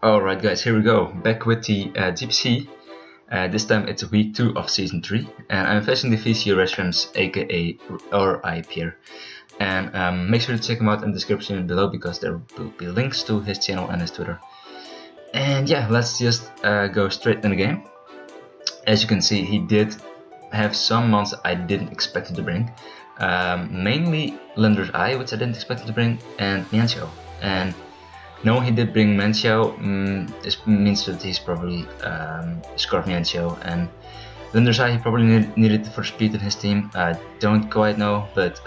Alright guys, here we go, back with the GPC. This time it's week 2 of season 3 and I'm facing the VCU Reshirams aka Pierre. And make sure to check him out in the description below because there will be links to his channel and his Twitter. And yeah, let's just go straight in the game. As you can see, he did have some mons I didn't expect him to bring. Mainly Lender's Eye, which I didn't expect him to bring, and Mianxiao. And knowing he did bring Mianxiao means that he's probably scarf Mianxiao, and Lender's Eye he probably needed for speed in his team. I don't quite know, but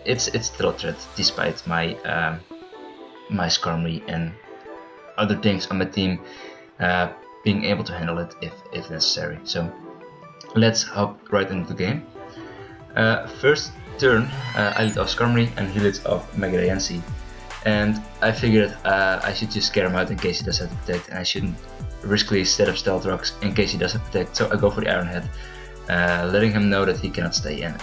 it's still a threat despite my my Skarmory and other things on my team being able to handle it if necessary. So let's hop right into the game. First turn, I lead off Skarmory and he leads off Mega Diancie. And I figured I should just scare him out in case he does have to protect, and I shouldn't riskily set up Stealth Rocks in case he does have to protect, so I go for the Iron Head, letting him know that he cannot stay in,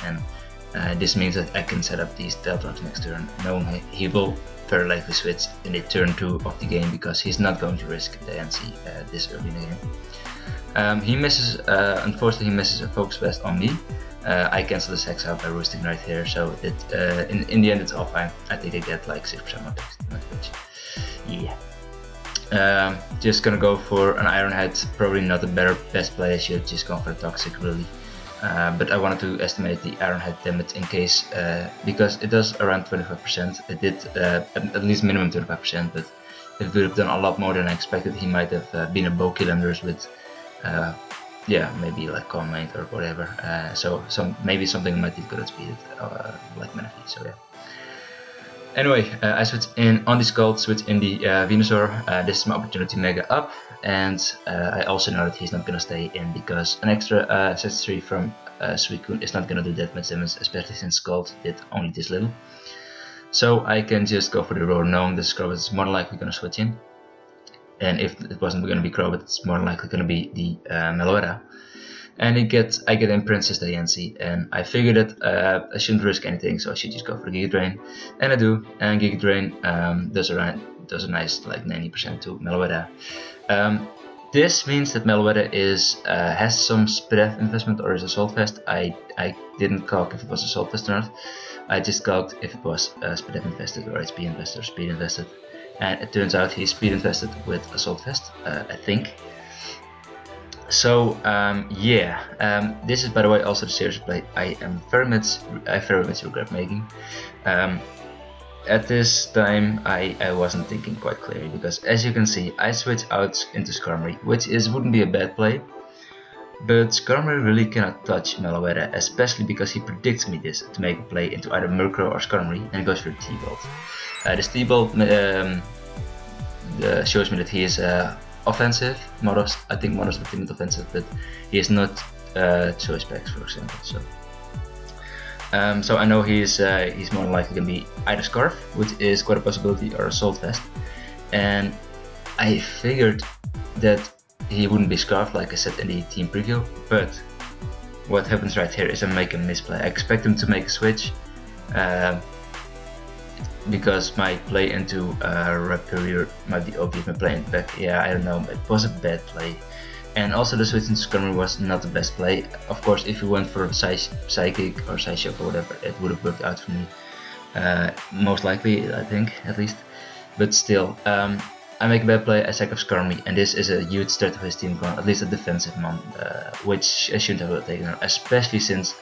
and this means that I can set up these Stealth Rocks next turn, knowing he will very likely switch in the turn 2 of the game because he's not going to risk the NC this early in the game. He misses, unfortunately he misses a Focus Blast on me. I cancel this Hex out by roosting right here, so it, in the end it's all fine. I think I get like 6% more damage. Yeah. Just gonna go for an Iron Head, probably not the best play. I should just go for a Toxic really. But I wanted to estimate the Iron Head damage in case, because it does around 25%. It did at least minimum 25%, but if it would have done a lot more than I expected, he might have been a Bulky Landers with yeah, maybe like Calm Mind or whatever. So maybe something might be good at speed, like Manaphy. So yeah. Anyway, I switch in on the Scald, switch in the Venusaur. This is my opportunity to Mega up, and I also know that he's not gonna stay in because an extra 63 from Suicune is not gonna do that much damage, especially since Scald did only this little. So I can just go for the roar, knowing the Scrub is more than likely gonna switch in. And if it wasn't going to be Crobat, it's more than likely going to be the Meloetta. And I get in Princess Diancie, and I figured that I shouldn't risk anything, so I should just go for the Giga Drain, and I do. And Giga Drain does a nice like 90% to Meloetta. This means that Meloetta has some Spread investment or is Assault Vest. I didn't calc if it was Assault Vest or not. I just calced if it was Spread invested or HP invested or Speed invested. And it turns out he's speed invested with Assault Vest, I think. So yeah, this is by the way also the serious play I very much regret making. At this time I wasn't thinking quite clearly because as you can see I switch out into Skarmory, which wouldn't be a bad play. But Skarmory really cannot touch Meloetta, especially because he predicts me this to make a play into either Murkrow or Skarmory and goes for the T-Bolt. This T-Bolt shows me that he is offensive. I think Modos are timid offensive, but he is not Choice Specs, for example. So I know he's more than likely going to be either Scarf, which is quite a possibility, or Assault Vest. And I figured that he wouldn't be Scarf like I said in the team preview, but what happens right here is I make a misplay. I expect him to make a switch because my play into Rhyperior might be obvious, my play into back, yeah, I don't know, it was a bad play. And also the switch into Skarmory was not the best play. Of course, if you went for a Psychic or Psyshock or whatever, it would have worked out for me. Most likely, I think, at least. But still, I make a bad play, I sack off Skarmory, and this is a huge threat of his team gone, at least a defensive one, which I shouldn't have taken on, especially since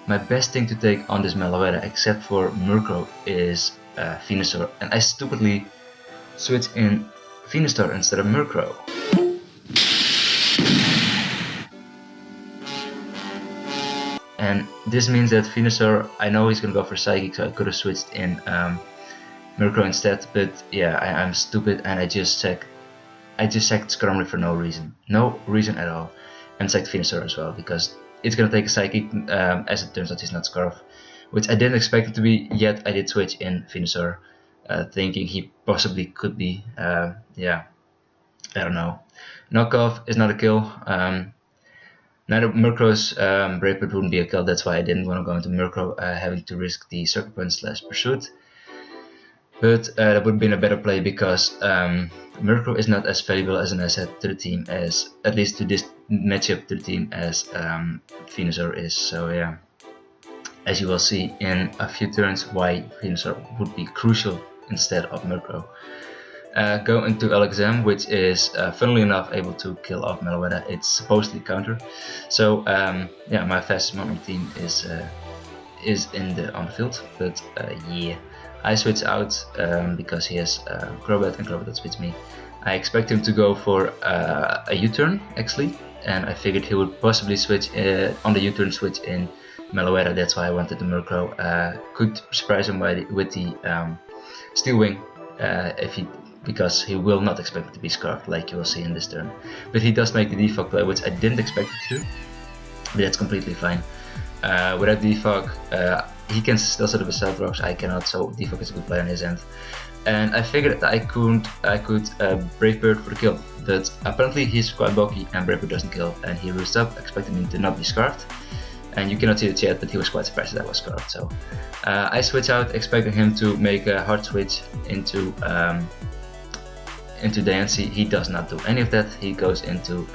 my best thing to take on this Meloetta, except for Murkrow, is Venusaur, and I stupidly switch in Venusaur instead of Murkrow. And this means that Venusaur, I know he's gonna go for Psychic, so I could have switched in Murkrow instead, but yeah, I'm stupid and I just sacked Skarmory for no reason at all, and sacked Venusaur as well because it's gonna take a Psychic. As it turns out, he's not Scarf, which I didn't expect it to be. Yet I did switch in Venusaur, thinking he possibly could be. Yeah, I don't know. Knockoff is not a kill. Neither Murkrow's Brave Bird wouldn't be a kill. That's why I didn't want to go into Murkrow, having to risk the Sucker Punch / Pursuit. But that would have been a better play because Murkrow is not as valuable as an asset to the team as, at least to this matchup to the team, as Venusaur is. So yeah, as you will see in a few turns why Venusaur would be crucial instead of Murkrow. Go into Alakazam, which is funnily enough able to kill off Meloetta. It's supposedly counter. So yeah, my fastest Mon on the team is on the field, but yeah, I switch out because he has Crobat and Crobat outspeeds me. I expect him to go for a U-turn actually, and I figured he would possibly switch on the U-turn switch in Meloetta. That's why I wanted the Murkrow. Could surprise him with the Steel Wing because he will not expect it to be Scarfed like you will see in this turn. But he does make the defog play, which I didn't expect it to, but that's completely fine. Without defog, he can still set up a Stealth Rocks, I cannot, so defog is a good play on his end. And I figured that I could Brave Bird for the kill, but apparently he's quite bulky and Brave Bird doesn't kill, and he roosts up, expecting me to not be Scarfed. And you cannot see the chat, but he was quite surprised that I was Scarfed. So I switch out, expecting him to make a hard switch into Diancie. He does not do any of that. He goes into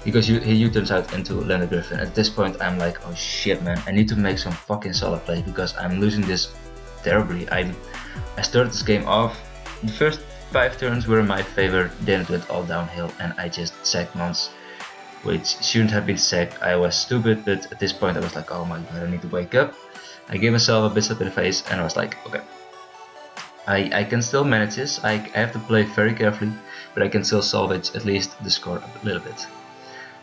he U-turns out into Leonard Griffin. At this point I'm like, oh shit man, I need to make some fucking solid play because I'm losing this terribly. I started this game off, the first 5 turns were in my favor, then it went all downhill and I just sacked Mons, which shouldn't have been sacked. I was stupid, but at this point I was like, oh my god, I need to wake up. I gave myself a bit slap in the face and I was like, okay, I can still manage this. I have to play very carefully, but I can still salvage at least the score a little bit.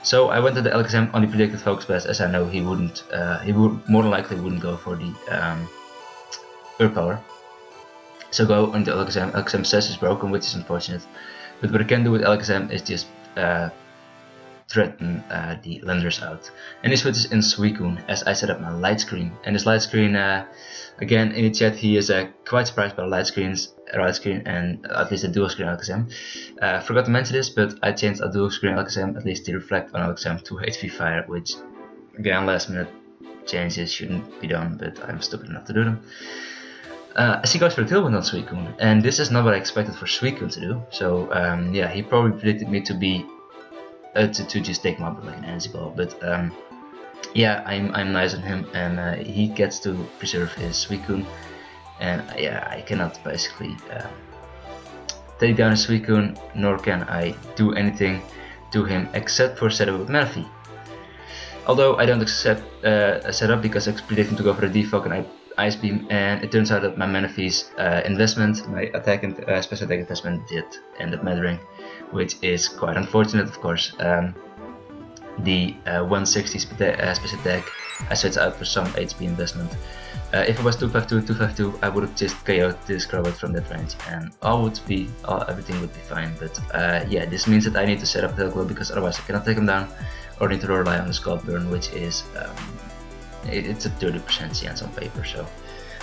So I went to the Alakazam on the predicted Focus Blast, as I know he wouldn't, he would more than likely wouldn't go for the Earth Power. So go into Alakazam. Alakazam says is broken, which is unfortunate, but what I can do with Alakazam is just threaten the Lenders out. And he switches in Suicune as I set up my light screen. And this light screen, again in the chat, he is quite surprised by the light screen and at least a dual screen Alakazam. Forgot to mention this, but I changed a dual screen Alakazam at least to reflect on Alakazam to HP Fire, which again last minute changes shouldn't be done, but I'm stupid enough to do them. As he goes for a Tailwind on Suicune, and this is not what I expected for Suicune to do. So yeah, he probably predicted me to be to just take him up with like an energy ball, but yeah, I'm nice on him, and he gets to preserve his Suicune, and yeah, I cannot basically take down his Suicune, nor can I do anything to him except for set up with Manaphy. Although I don't accept a setup because I predicted him to go for a defog and I Ice Beam, and it turns out that my Manaphy's investment, my attack and special attack investment, did end up mattering, which is quite unfortunate, of course. The 160 special attack I switched out for some HP investment. If it was 252, I would have just KO'd this Crobat from that range, and everything would be fine. But yeah, this means that I need to set up Tail Glow because otherwise I cannot take him down, or need to rely on the Scald Burn, which is it's a 30% chance on paper. So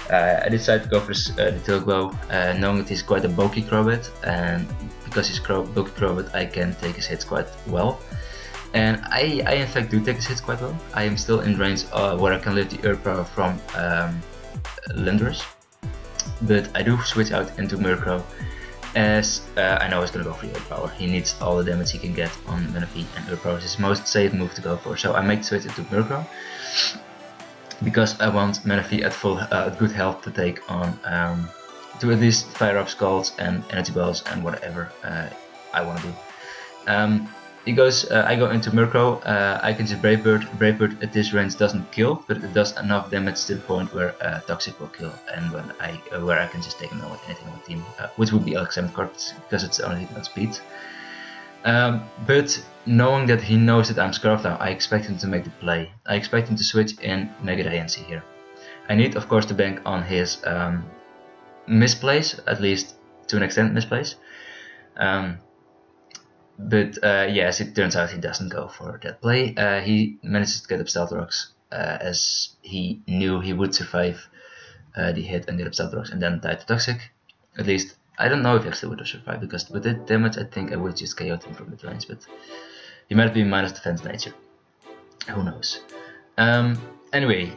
I decided to go for the Tail Glow, knowing that he's quite a bulky Crobat, and because he's bulky Crobat, I can take his hits quite well. And I in fact do take his hits quite well. I am still in range where I can lift the Earth Power from Lenders, but I do switch out into Murkrow, as I know he's gonna go for the Earth Power. He needs all the damage he can get on Manaphy, and Earth Power is his most safe move to go for. So I make the switch into Murkrow because I want Manaphy at full good health to take on to at least fire up Scalds and Energy Balls and whatever I want to do. I go into Murkrow. I can just Brave Bird. Brave Bird at this range doesn't kill, but it does enough damage to the point where Toxic will kill, and where I can just take him down with anything on the team, which would be Alakazam because it's the only thing on speed. But knowing that he knows that I'm Scarfed now, I expect him to make the play. I expect him to switch in Mega Diancie here. I need, of course, to bank on his misplays, at least to an extent misplays. But yeah, as it turns out, he doesn't go for that play. He manages to get up Stealth Rocks, as he knew he would survive the hit and get up Stealth Rocks and then die to Toxic. At least, I don't know if he actually would have survived, because with that damage I think I would just KO'd him from the range, but he might be minus defense nature. Who knows. Anyway,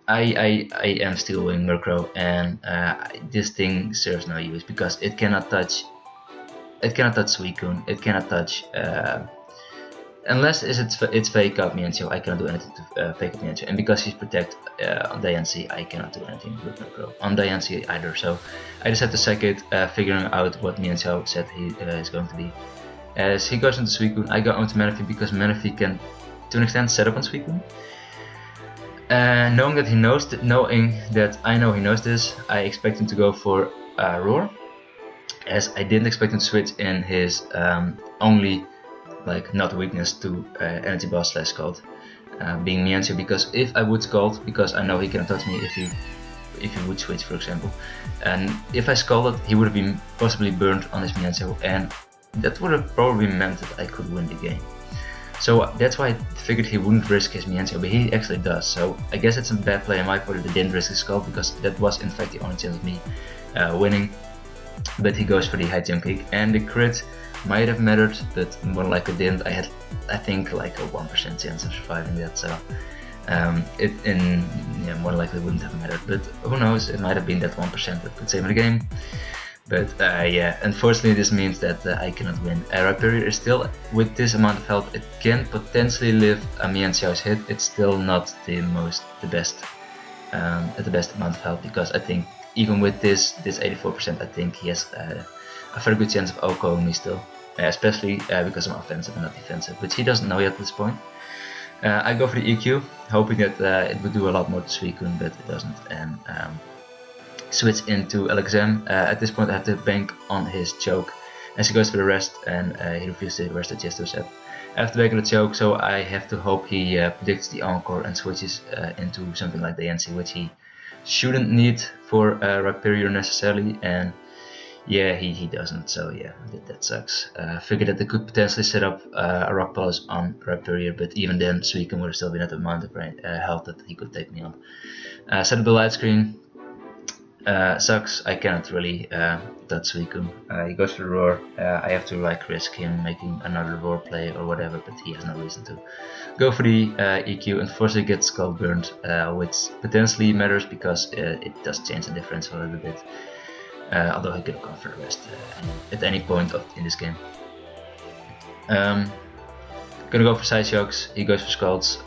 I am still winning Murkrow, and this thing serves no use because it cannot touch. It cannot touch Suicune. It cannot touch. Unless it's fake up Mienshao, I cannot do anything to fake up Mienshao. And because he's protect on Diancie, I cannot do anything with Murkrow on Diancie either. So I just have to sack it, figuring out what Mienshao said he is going to be. As he goes into Suicune, I go onto Manaphy because Manaphy can, to an extent, set up on Suicune. Knowing that he knows, knowing that I know he knows this, I expect him to go for Roar, as I didn't expect him to switch in his only not weakness to Energy Ball / Scald, being Mienshao. Because if I would Scald, because I know he can touch me if he would switch, for example, and if I Scalded, he would have been possibly burned on his Mienshao, and that would have probably meant that I could win the game. So that's why I figured he wouldn't risk his Mienshao, but he actually does. So I guess it's a bad play on my part that I didn't risk his Scald, because that was in fact the only chance of me winning. But he goes for the high jump kick, and the crit might have mattered, but more likely didn't. I had, I think, like a 1% chance of surviving that, so more likely wouldn't have mattered. But who knows? It might have been that 1% that could save me the game. But yeah, unfortunately, this means that I cannot win. Rhyperior is still, with this amount of health, it can potentially live a Mienshao's hit. It's still not the best at the best amount of health, because I think even with this 84%, I think he has a very good chance of OHKOing me still, especially because I'm offensive and not defensive, which he doesn't know yet at this point. I go for the EQ, hoping that it would do a lot more to Suicune, but it doesn't, and switch into Alakazam. At this point I have to bank on his choke, as he goes for the rest, and he refuses to rest the Chesto set. I have to bank on the choke, so I have to hope he predicts the Encore and switches into something like the NC, which he shouldn't need for Rhyperior necessarily, and yeah, he doesn't, so yeah, that sucks. Figured that they could potentially set up a Rock Polish on Rhyperior, but even then Suicune would have still been at the amount of health that he could take me on. Set up the light screen. Sucks, I cannot really touch Suicune. He goes for the Roar. I have to risk him making another Roar play or whatever, but he has no reason to. Go for the EQ, unfortunately gets Skull burned, which potentially matters because it does change the difference a little bit. Although he could have gone for the rest at any point in this game. Gonna go for Side Shocks, he goes for Skulls.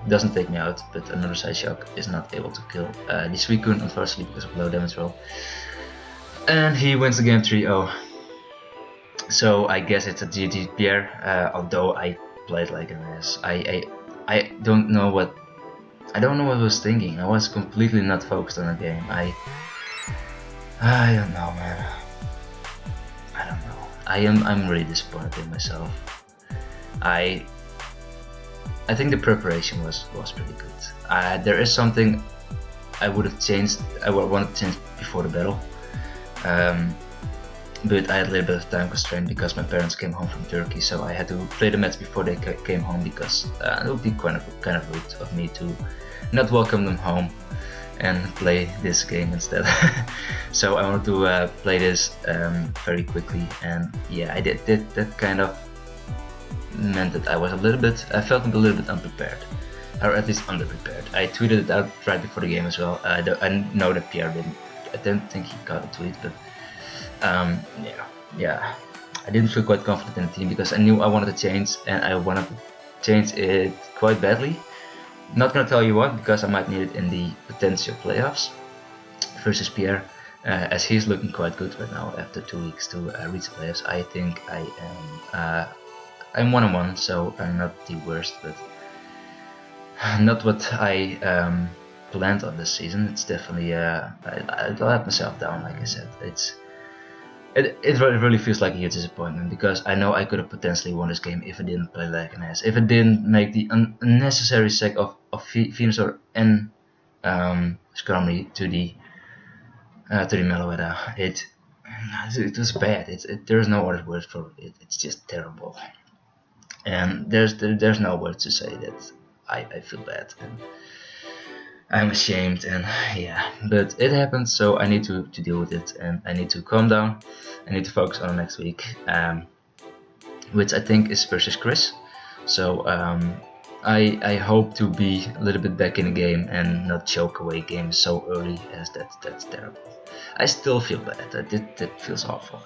Doesn't take me out, but another Side Shock is not able to kill the Suicune, unfortunately, because of low damage roll. And he wins the game 3-0. So I guess it's a GG Pierre, although I played like an ass. I don't know what I was thinking. I was completely not focused on the game. I don't know, man. I don't know. I'm really disappointed in myself. I think the preparation was pretty good. There is something I would have changed. I wanted to change before the battle, but I had a little bit of time constraint because my parents came home from Turkey, so I had to play the match before they came home, because it would be kind of rude of me to not welcome them home and play this game instead. So I wanted to play this very quickly, and yeah, I did. That kind of meant that I felt a little bit unprepared, or at least underprepared. I tweeted it out right before the game as well. I know that Pierre didn't. I don't think he got a tweet, but yeah, I didn't feel quite confident in the team because I knew I wanted to change, and I wanted to change it quite badly. Not gonna tell you what, because I might need it in the potential playoffs versus Pierre, as he's looking quite good right now after 2 weeks to reach the playoffs. I think I am. I'm 1-1, so I'm not the worst, but not what I planned on this season. It's definitely I let myself down, like I said. It really feels like a huge disappointment, because I know I could have potentially won this game if I didn't play like an ass, if I didn't make the unnecessary sack of Venusaur and Skarmory to the Meloetta. It was bad. There's no other word for it. It's just terrible. And there's no word to say that I feel bad and I'm ashamed, and yeah, but it happened, so I need to deal with it, and I need to calm down. I need to focus on next week, which I think is versus Chris. So I hope to be a little bit back in the game and not choke away games so early, as that's terrible. I still feel bad. That feels awful.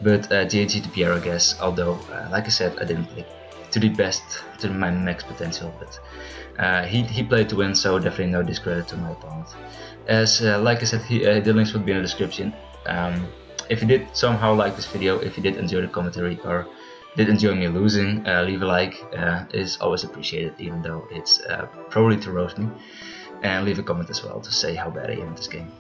But GG to Pierre, I guess. Although, like I said, I didn't play to the best, to my max potential. But he played to win, so definitely no discredit to my opponent. As like I said, the links would be in the description. If you did somehow like this video, if you did enjoy the commentary or did enjoy me losing, leave a like. Is always appreciated, even though it's probably to roast me. And leave a comment as well to say how bad I am in this game,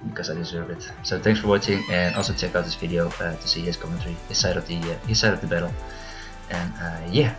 because I deserve it. So thanks for watching, and also check out this video to see his commentary, his side of the battle. And yeah.